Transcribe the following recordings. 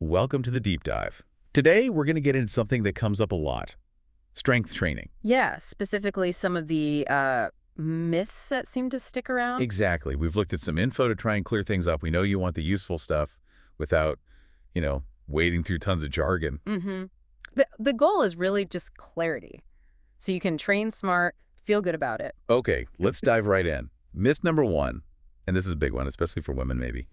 welcome to the deep dive. Today, we're going to get into something that comes up a lot, strength training. Yeah, specifically some of the myths that seem to stick around. Exactly. We've looked at some info to try and clear things up. We know you want the useful stuff without, wading through tons of jargon. The goal is really just clarity, so you can train smart, feel good about it. Okay, let's dive right in. Myth number one, and this is a big one, especially for women maybe.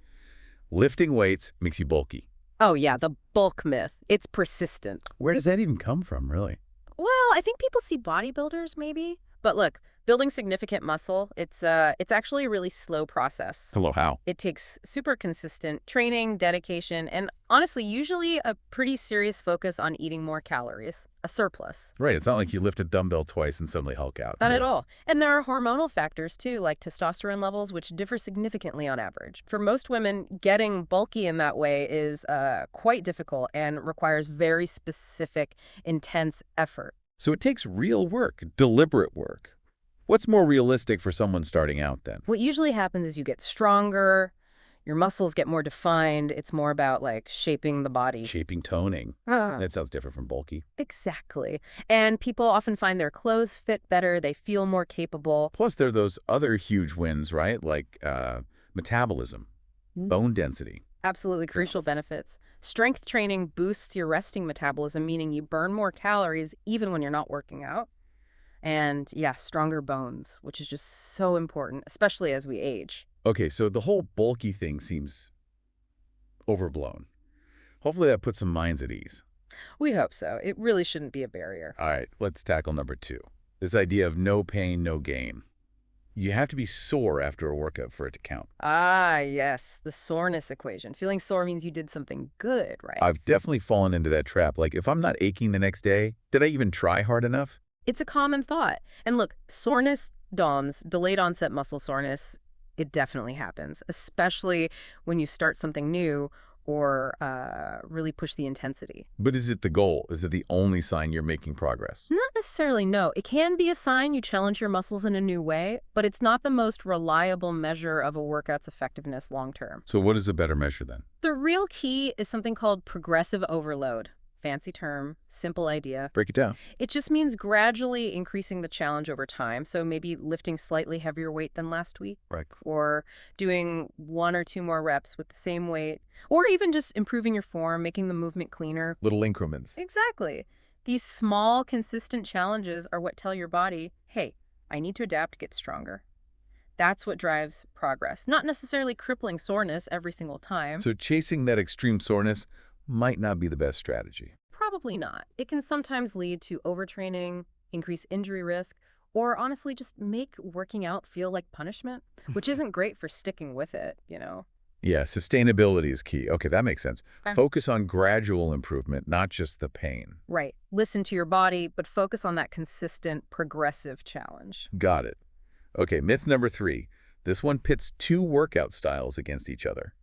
Lifting weights makes you bulky. Oh yeah, the bulk myth. It's persistent. Where does that even come from, really? Well, I think people see bodybuilders maybe. But look, building significant muscle, it's actually a really slow process. Hello, how? It takes super consistent training, dedication, and honestly, usually a pretty serious focus on eating more calories, a surplus. Right, it's not like you lift a dumbbell twice and suddenly Hulk out. Not at all. And there are hormonal factors too, like testosterone levels, which differ significantly on average. For most women, getting bulky in that way is quite difficult and requires very specific, intense effort. So it takes real work, deliberate work. What's more realistic for someone starting out then? What usually happens is you get stronger, your muscles get more defined. It's more about like shaping the body. Shaping, toning. Ah. That sounds different from bulky. Exactly. And people often find their clothes fit better. They feel more capable. Plus, there are those other huge wins, right? Like metabolism, bone density. Absolutely crucial benefits. Strength training boosts your resting metabolism, meaning you burn more calories even when you're not working out. And yeah, stronger bones, which is just so important, especially as we age. Okay, so the whole bulky thing seems overblown. Hopefully that puts some minds at ease. We hope so. It really shouldn't be a barrier. All right, let's tackle number two. This idea of no pain, no gain. You have to be sore after a workout for it to count. Ah, yes, the soreness equation. Feeling sore means you did something good, right? I've definitely fallen into that trap. Like, if I'm not aching the next day, did I even try hard enough? It's a common thought. And look, soreness, DOMS, delayed onset muscle soreness, it definitely happens, especially when you start something new or really push the intensity. But is it the goal? Is it the only sign you're making progress? Not necessarily, no. It can be a sign you challenge your muscles in a new way, but it's not the most reliable measure of a workout's effectiveness long term. So what is a better measure then? The real key is something called progressive overload. Fancy term, simple idea. Break it down. It just means gradually increasing the challenge over time. So maybe lifting slightly heavier weight than last week. Right. Or doing 1 or 2 more reps with the same weight. Or even just improving your form, making the movement cleaner. Little increments. Exactly. These small, consistent challenges are what tell your body, hey, I need to adapt to get stronger. That's what drives progress. Not necessarily crippling soreness every single time. So chasing that extreme soreness might not be the best strategy. Probably not. It can sometimes lead to overtraining, increase injury risk, or honestly just make working out feel like punishment, which isn't great for sticking with it, Yeah, sustainability is key. Okay, that makes sense. Okay. Focus on gradual improvement, not just the pain. Right. Listen to your body, but focus on that consistent, progressive challenge. Got it. Okay, myth number 3. This one pits two workout styles against each other.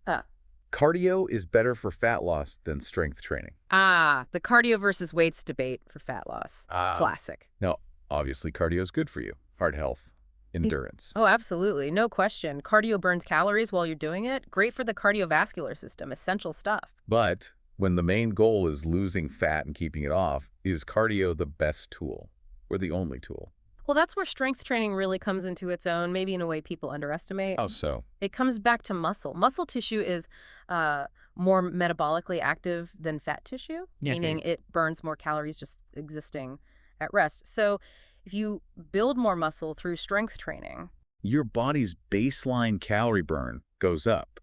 Cardio is better for fat loss than strength training. The cardio versus weights debate for fat loss. Classic. Now, obviously, cardio is good for you. Heart health, endurance. Oh, absolutely. No question. Cardio burns calories while you're doing it. Great for the cardiovascular system. Essential stuff. But when the main goal is losing fat and keeping it off, is cardio the best tool or the only tool? Well, that's where strength training really comes into its own, maybe in a way people underestimate. How so? It comes back to muscle. Muscle tissue is more metabolically active than fat tissue, meaning it burns more calories just existing at rest. So if you build more muscle through strength training, your body's baseline calorie burn goes up,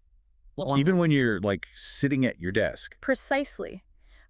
well, even when you're sitting at your desk. Precisely.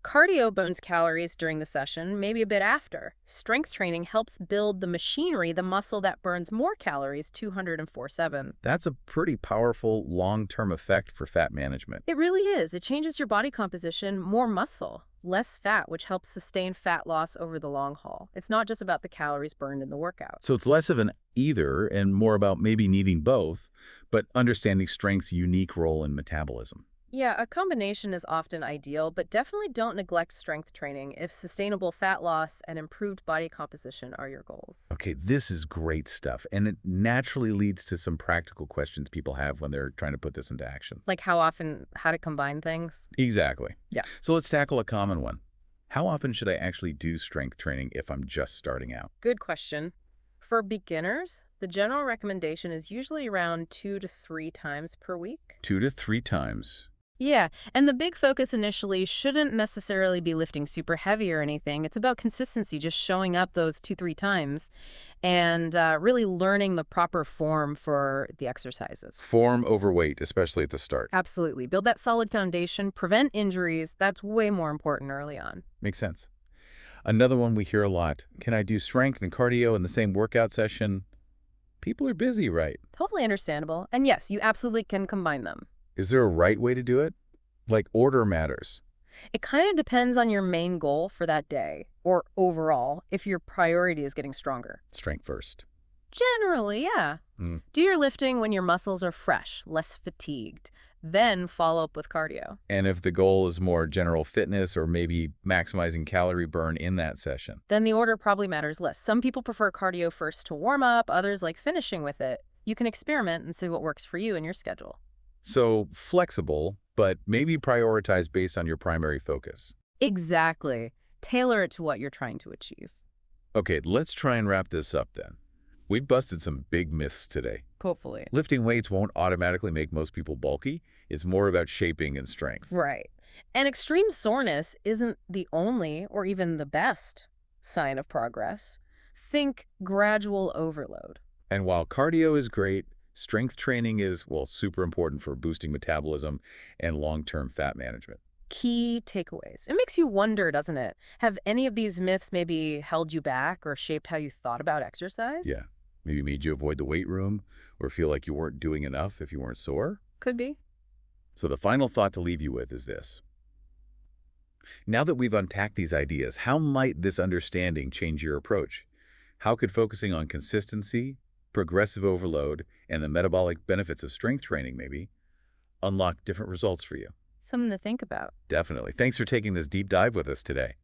Cardio burns calories during the session, maybe a bit after. Strength training helps build the machinery, the muscle that burns more calories 204/7. That's a pretty powerful long-term effect for fat management. It really is. It changes your body composition, more muscle, less fat, which helps sustain fat loss over the long haul. It's not just about the calories burned in the workout. So it's less of an either and more about maybe needing both, but understanding strength's unique role in metabolism. Yeah, a combination is often ideal, but definitely don't neglect strength training if sustainable fat loss and improved body composition are your goals. Okay, this is great stuff, and it naturally leads to some practical questions people have when they're trying to put this into action. Like how often, how to combine things? Exactly. Yeah. So let's tackle a common one. How often should I actually do strength training if I'm just starting out? Good question. For beginners, the general recommendation is usually around 2 to 3 times per week. 2 to 3 times. Yeah, and the big focus initially shouldn't necessarily be lifting super heavy or anything. It's about consistency, just showing up those 2, 3 times and really learning the proper form for the exercises. Form over weight, especially at the start. Absolutely. Build that solid foundation, prevent injuries. That's way more important early on. Makes sense. Another one we hear a lot. Can I do strength and cardio in the same workout session? People are busy, right? Totally understandable. And yes, you absolutely can combine them. Is there a right way to do it? Like order matters. It kind of depends on your main goal for that day, or overall, if your priority is getting stronger. Strength first. Generally, yeah. Do your lifting when your muscles are fresh, less fatigued. Then follow up with cardio. And if the goal is more general fitness or maybe maximizing calorie burn in that session? Then the order probably matters less. Some people prefer cardio first to warm up, others like finishing with it. You can experiment and see what works for you and your schedule. So flexible, but maybe prioritize based on your primary focus. Exactly. Tailor it to what you're trying to achieve. Okay, let's try and wrap this up then. We've busted some big myths today. Hopefully. Lifting weights won't automatically make most people bulky. It's more about shaping and strength. Right. And extreme soreness isn't the only or even the best sign of progress. Think gradual overload. And while cardio is great, strength training is, well, super important for boosting metabolism and long-term fat management. Key takeaways. It makes you wonder, doesn't it? Have any of these myths maybe held you back or shaped how you thought about exercise? Yeah. Maybe made you avoid the weight room or feel like you weren't doing enough if you weren't sore? Could be. So the final thought to leave you with is this. Now that we've unpacked these ideas, how might this understanding change your approach? How could focusing on consistency, progressive overload, and the metabolic benefits of strength training maybe unlock different results for you? Something to think about. Definitely. Thanks for taking this deep dive with us today.